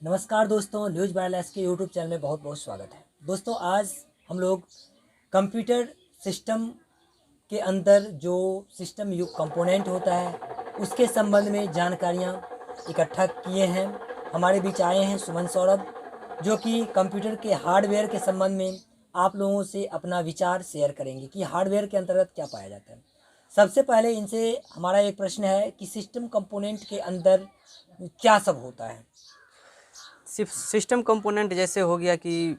नमस्कार दोस्तों, news wireless के यूट्यूब चैनल में बहुत बहुत स्वागत है। दोस्तों, आज हम लोग कंप्यूटर सिस्टम के अंदर जो सिस्टम युक्त कंपोनेंट होता है उसके संबंध में जानकारियाँ इकट्ठा किए हैं। हमारे बीच आए हैं सुमन सौरभ, जो कि कंप्यूटर के हार्डवेयर के संबंध में आप लोगों से अपना विचार शेयर करेंगे कि हार्डवेयर के अंतर्गत क्या पाया जाता है। सबसे पहले इनसे हमारा एक प्रश्न है कि सिस्टम कंपोनेंट के अंदर क्या सब होता है। सिर्फ सिस्टम कंपोनेंट जैसे हो गया कि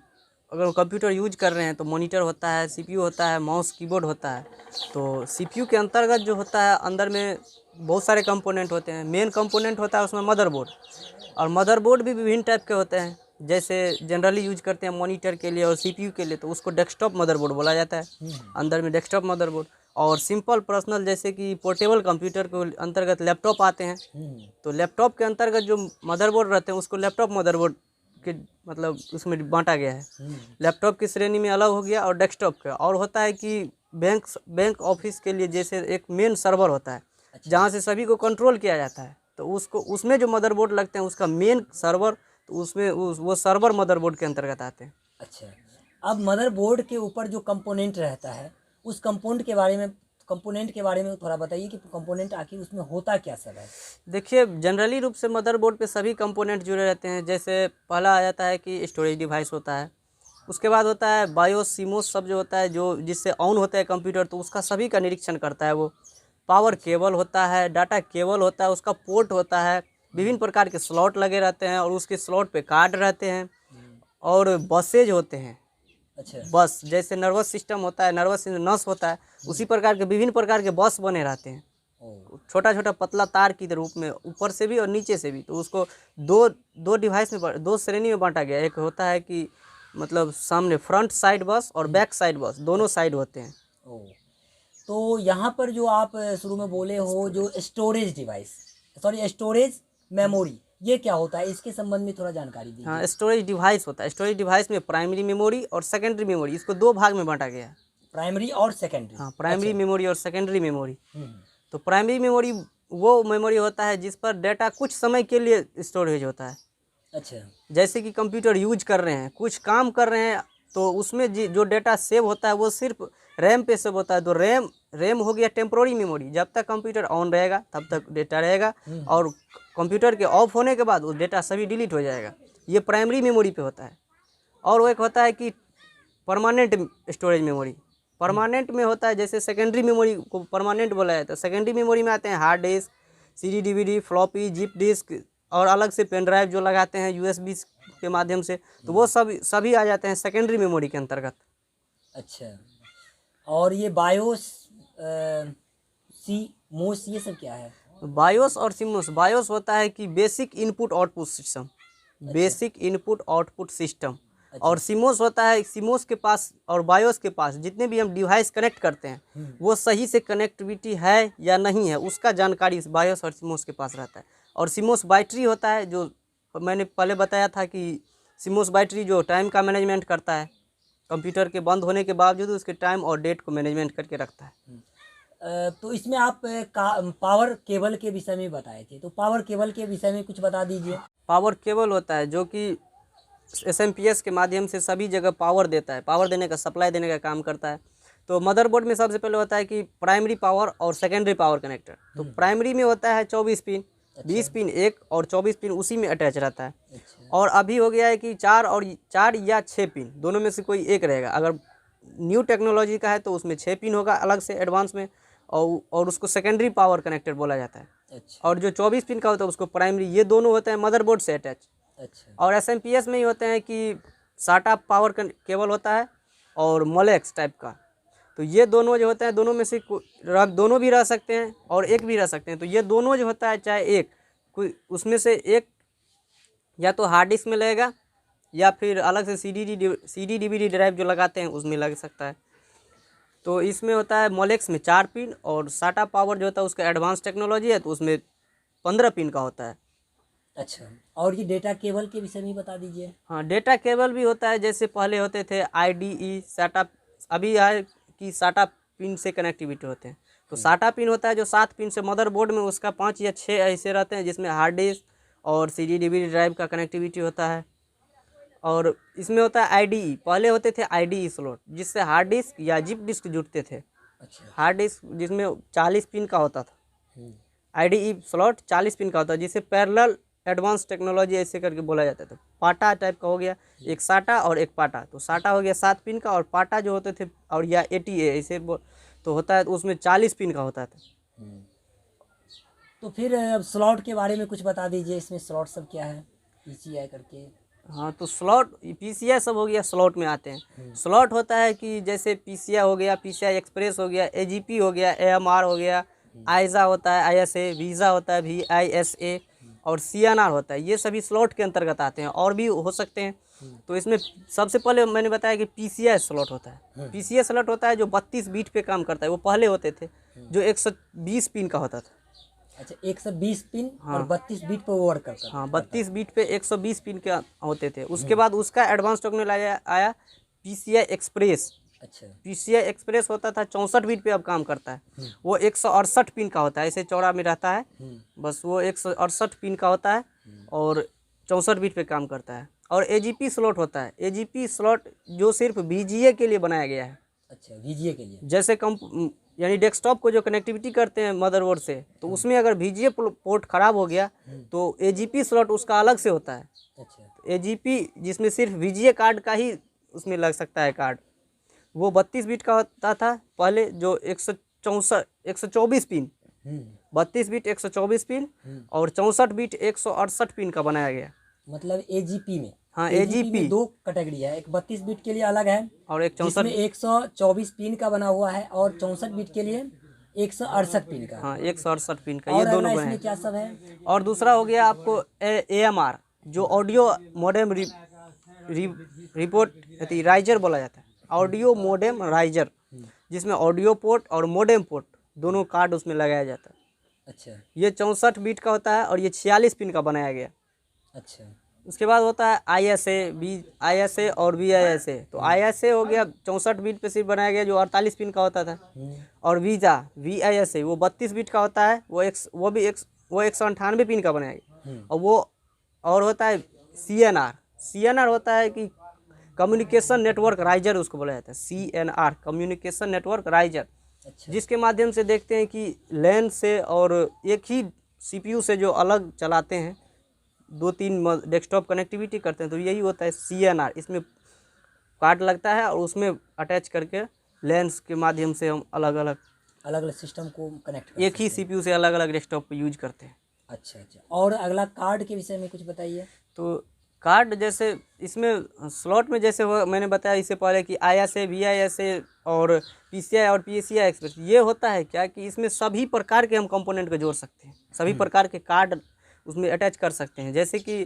अगर कंप्यूटर यूज कर रहे हैं तो मॉनिटर होता है, सीपीयू होता है, माउस कीबोर्ड होता है। तो सीपीयू के अंतर्गत जो होता है अंदर में बहुत सारे कंपोनेंट होते हैं। मेन कंपोनेंट होता है उसमें मदरबोर्ड, और मदरबोर्ड भी विभिन्न टाइप के होते हैं। जैसे जनरली यूज करते हैं मॉनिटर के लिए और सीपीयू के लिए, तो उसको डेस्कटॉप मदरबोर्ड बोला जाता है। अंदर में डेस्कटॉप मदरबोर्ड और सिंपल पर्सनल जैसे कि पोर्टेबल कंप्यूटर के अंतर्गत लैपटॉप आते हैं। तो लैपटॉप के अंतर्गत जो मदरबोर्ड रहते हैं उसको लैपटॉप मदरबोर्ड के मतलब उसमें बांटा गया है। लैपटॉप की श्रेणी में अलग हो गया और डेस्कटॉप का और होता है कि बैंक ऑफिस के लिए जैसे एक मेन सर्वर होता है जहाँ से सभी को कंट्रोल किया जाता है। तो उसको उसमें जो मदरबोर्ड लगते हैं उसका मेन सर्वर, तो उसमें वो सर्वर मदरबोर्ड के अंतर्गत आते हैं। अच्छा, अब मदरबोर्ड के ऊपर जो कंपोनेंट रहता है उस कंपोनेंट के बारे में थोड़ा बताइए कि कंपोनेंट आखिर उसमें होता क्या सब है। देखिए, जनरली रूप से मदरबोर्ड पे सभी कंपोनेंट जुड़े रहते हैं। जैसे पहला आ जाता है कि स्टोरेज डिवाइस होता है, उसके बाद होता है बायोस सीमोस सब जो होता है जो जिससे ऑन होता है कंप्यूटर, तो उसका सभी का निरीक्षण करता है वो। पावर केबल होता है, डाटा केबल होता है, उसका पोर्ट होता है, विभिन्न प्रकार के स्लॉट लगे रहते हैं और उसके स्लॉट पे कार्ड रहते हैं। और बसेज होते हैं। अच्छा। बस जैसे नर्वस सिस्टम होता है, नर्वस नस होता है, उसी प्रकार के विभिन्न प्रकार के बस बने रहते हैं। छोटा छोटा पतला तार की रूप में ऊपर से भी और नीचे से भी। तो उसको दो दो डिवाइस में दो श्रेणी में बांटा गया। एक होता है कि मतलब सामने फ्रंट साइड बस और बैक साइड बस, दोनों साइड होते हैं। ओ, तो यहाँ पर जो आप शुरू में बोले हो जो स्टोरेज मेमोरी, ये क्या होता है, इसके संबंध में थोड़ा जानकारी दीजिए। हाँ, स्टोरेज डिवाइस होता है। स्टोरेज डिवाइस में प्राइमरी मेमोरी और सेकेंडरी मेमोरी, इसको दो भाग में बांटा गया है। प्राइमरी और सेकेंडरी। हाँ, प्राइमरी मेमोरी और सेकेंडरी मेमोरी। हम्म। तो प्राइमरी मेमोरी वो मेमोरी होता है जिस पर डेटा कुछ समय के लिए स्टोरेज होता है। अच्छा। जैसे कि कंप्यूटर यूज कर रहे हैं, कुछ काम कर रहे हैं, तो उसमें जो डेटा सेव होता है वो सिर्फ रैम पे सेव होता है। तो रैम हो गया टेम्पोररी मेमोरी, जब तक कंप्यूटर ऑन रहेगा तब तक डेटा रहेगा, और कंप्यूटर के ऑफ होने के बाद वो डेटा सभी डिलीट हो जाएगा। ये प्राइमरी मेमोरी पे होता है। और वो एक होता है कि परमानेंट स्टोरेज मेमोरी। परमानेंट में होता है जैसे सेकेंडरी मेमोरी को परमानेंट बोला जाता है। सेकेंडरी मेमोरी में आते हैं hard disk, CD DVD, floppy, zip disk, और अलग से पेन ड्राइव जो लगाते हैं यूएसबी के माध्यम से, तो वो सभी आ जाते हैं सेकेंडरी मेमोरी के अंतर्गत। अच्छा, और ये बायोस सी मोस ये सब क्या है। बायोस और सिमोस, बायोस होता है कि basic input output system, basic input output system. और सिमोस होता है, सिमोस के पास और बायोस के पास जितने भी हम डिवाइस कनेक्ट करते हैं वो सही से कनेक्टिविटी है या नहीं है, उसका जानकारी बायोस और सिमोस के पास रहता है। और सिमोस बैटरी होता है, जो मैंने पहले बताया था कि सिमोस बैटरी जो टाइम का मैनेजमेंट करता है, कंप्यूटर के बंद होने के बावजूद उसके टाइम और डेट को मैनेजमेंट करके रखता है। तो इसमें आप पावर केबल के विषय में बताए थे, तो पावर केबल के विषय में कुछ बता दीजिए। पावर केबल होता है जो कि एसएमपीएस के माध्यम से सभी जगह पावर देता है, पावर देने का, सप्लाई देने का काम करता है। तो मदरबोर्ड में सबसे पहले होता है कि प्राइमरी पावर और सेकेंडरी पावर कनेक्टर। तो प्राइमरी में होता है 24 पिन, 20 पिन एक और 24 पिन उसी में अटैच रहता है। और अभी हो गया है कि 4 या 6 पिन दोनों में से कोई एक रहेगा। अगर न्यू टेक्नोलॉजी का है तो उसमें 6 पिन होगा अलग से एडवांस में, और उसको सेकेंडरी पावर कनेक्टर बोला जाता है। अच्छा। और जो 24 पिन का होता है उसको प्राइमरी, ये दोनों होते हैं मदरबोर्ड से अटैच। अच्छा। और एसएमपीएस में ही होते हैं कि साटा पावर केबल होता है और मोलेक्स टाइप का। तो ये दोनों जो होते हैं, दोनों में से दोनों भी रह सकते हैं और एक भी रह सकते हैं। तो ये दोनों जो होता है, चाहे एक कोई उसमें से एक या तो हार्ड डिस्क में लगेगा या फिर अलग से सीडी डीवीडी ड्राइव जो लगाते हैं उसमें लग सकता है। तो इसमें होता है मोलेक्स में 4 पिन, और साटा पावर जो होता है उसका एडवांस टेक्नोलॉजी है तो उसमें 15 पिन का होता है। अच्छा, और ये डेटा केबल के विषय में बता दीजिए। हाँ, डेटा केबल भी होता है। जैसे पहले होते थे आईडीई साटा, अभी है कि साटा पिन से कनेक्टिविटी होते हैं। तो साटा पिन होता है जो 7 पिन से मदरबोर्ड में उसका 5 या 6 ऐसे रहते हैं जिसमें हार्ड डिस्क और CD DVD ड्राइव का कनेक्टिविटी होता है। और इसमें होता है IDE। पहले होते थे IDE स्लॉट, जिससे हार्ड डिस्क या जिप डिस्क जुड़ते थे। अच्छा। हार्ड डिस्क जिसमें 40 पिन का होता था, IDE स्लॉट 40 पिन का होता है, जिसे पैरेलल एडवांस टेक्नोलॉजी ऐसे करके बोला जाता था। पाटा टाइप का हो गया, एक साटा और एक पाटा। तो साटा हो गया 7 पिन का, और पाटा जो होते थे और या ATA ऐसे तो होता है, तो उसमें 40 पिन का होता था। तो फिर अब स्लॉट के बारे में कुछ बता दीजिए, इसमें स्लॉट सब क्या है, PCI करके। हाँ, तो स्लॉट PCI सब हो गया, स्लॉट में आते हैं। स्लॉट होता है कि जैसे PCI हो गया, PCI एक्सप्रेस हो गया, AGP हो गया, AMR हो गया, आइजा होता है, ISA, वीज़ा होता है, VISA, और CNR होता है। ये सभी स्लॉट के अंतर्गत आते हैं, और भी हो सकते हैं। तो इसमें सबसे पहले मैंने बताया कि PCI स्लॉट होता है। PCI स्लॉट होता है जो 32 बीट पे काम करता है। वो पहले होते थे जो 120 पिन का होता था। अच्छा, 120 पिन और 32 बीट पर वर्क करता था। हाँ, 32 बीट पे 120 पिन के होते थे। उसके बाद उसका एडवांस टेक्नोलॉजी आया PCI एक्सप्रेस। अच्छा। PCI एक्सप्रेस होता था 64 बीट पे अब काम करता है। वो 168 पिन का होता है, ऐसे चौड़ा में रहता है, बस वो 168 पिन का होता है और 64 बीट पे काम करता है। और AGP स्लॉट होता है। AGP स्लॉट जो सिर्फ VGA के लिए बनाया गया है। अच्छा, VGA के लिए। जैसे यानी डेस्कटॉप को जो कनेक्टिविटी करते हैं मदरबोर्ड से, तो उसमें अगर VGA पोर्ट खराब हो गया तो AGP स्लॉट उसका अलग से होता है। अच्छा। AGP जिसमें सिर्फ VGA कार्ड का ही उसमें लग सकता है कार्ड, वो 32 बीट का होता था पहले, जो 124 पिन, 32 बीट 124 पिन और 64 बीट 168 पिन का बनाया गया। मतलब AGP में। हाँ, AGP AGP में 2 कैटेगरी है, एक 32 बीट के लिए अलग है और एक 64। जिसमें 124 पिन का बना हुआ है, और 64 बीट के लिए 168 पिन का। हाँ, 168 पिन का, और ये अगला दोनों इसमें बनाए। क्या सब है? और दूसरा हो गया आपको AMR, जो ऑडियो मोडेम रिपोर्ट राइजर बोला जाता है। ऑडियो मोडेम राइजर, जिसमें ऑडियो पोर्ट और मोडेम पोर्ट दोनों कार्ड उसमें लगाया जाता है। अच्छा। ये 64 बीट का होता है और ये 46 पिन का बनाया गया। अच्छा। उसके बाद होता है ISA और VISA। तो ISA हो गया 64 बीट पे सिर्फ बनाया गया, जो 48 पिन का होता था। और VISA वो 32 बीट का होता है, वो 198 पिन का बनाया गया। और वो और होता है CNR होता है कि कम्युनिकेशन नेटवर्क राइजर, उसको बोला जाता है CNR, कम्युनिकेशन नेटवर्क राइजर। अच्छा। जिसके माध्यम से देखते हैं कि LAN से और एक ही CPU से जो अलग चलाते हैं, 2-3 डेस्कटॉप कनेक्टिविटी करते हैं, तो यही होता है CNR। इसमें कार्ड लगता है और उसमें अटैच करके लेंस के माध्यम से हम अलग अलग सिस्टम को कनेक्ट कर एक ही CPU से अलग अलग डेस्कटॉप पे यूज करते हैं। अच्छा। और अगला कार्ड के विषय में कुछ बताइए। तो कार्ड जैसे इसमें स्लॉट में जैसे मैंने बताया इससे पहले कि ISA, VISA और PCI और PCI एक्सप्रेस, ये होता है क्या कि इसमें सभी प्रकार के हम कंपोनेंट को जोड़ सकते हैं, सभी प्रकार के कार्ड उसमें अटैच कर सकते हैं। जैसे कि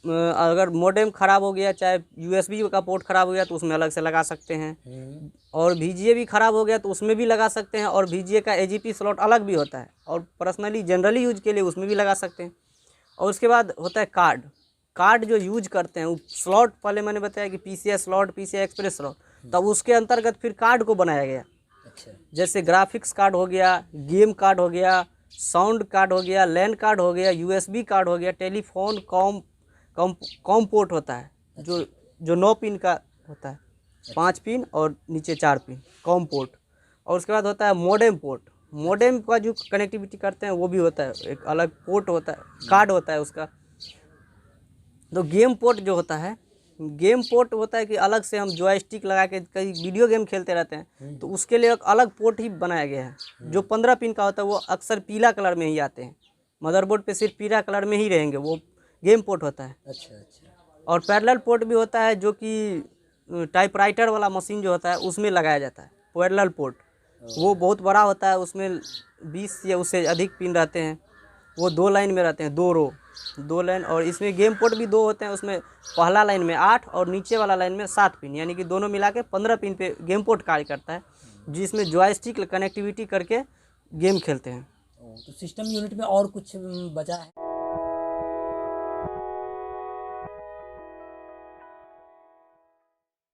अगर मोडेम ख़राब हो गया, चाहे USB का पोर्ट ख़राब हो गया, तो उसमें अलग से लगा सकते हैं। और VGA भी ख़राब हो गया तो उसमें भी लगा सकते हैं। और VGA का AGP स्लॉट अलग भी होता है, और पर्सनली जनरली यूज के लिए उसमें भी लगा सकते हैं। और उसके बाद होता है कार्ड जो यूज करते हैं वो स्लॉट, पहले मैंने बताया कि PCI slot, PCI express slot, तब उसके अंतर्गत फिर कार्ड को बनाया गया। अच्छा। जैसे ग्राफिक्स कार्ड हो गया, गेम कार्ड हो गया, साउंड कार्ड हो गया, LAN कार्ड हो गया, USB कार्ड हो गया, टेलीफोन कॉम पोर्ट होता है, जो 9 पिन का होता है, 5 पिन और नीचे 4 पिन कॉम पोर्ट। और उसके बाद होता है मोडेम पोर्ट। मोडेम का जो कनेक्टिविटी करते हैं वो भी होता है, एक अलग पोर्ट होता है, कार्ड होता है उसका। तो गेम पोर्ट जो होता है, गेम पोर्ट होता है कि अलग से हम जॉयस्टिक लगा के कई वीडियो गेम खेलते रहते हैं, तो उसके लिए एक अलग पोर्ट ही बनाया गया है। जो 15 पिन का होता है वो अक्सर पीला कलर में ही आते हैं, मदरबोर्ड पे सिर्फ पीला कलर में ही रहेंगे, वो गेम पोर्ट होता है। अच्छा। और पैरेलल पोर्ट भी होता है, जो कि टाइपराइटर वाला मशीन जो होता है उसमें लगाया जाता है। पैरेलल पोर्ट वो बहुत बड़ा होता है, उसमें 20 या उससे अधिक पिन रहते हैं, वो 2 लाइन में रहते हैं, 2 लाइन। और इसमें गेम पोर्ट भी 2 होते हैं, उसमें पहला लाइन में 8 और नीचे वाला लाइन में 7 पिन, यानी कि दोनों मिला के 15 पिन पे गेम पोर्ट कार्य करता है, जिसमें जॉयस्टिक कनेक्टिविटी करके गेम खेलते हैं। तो सिस्टम यूनिट में और कुछ बचा है?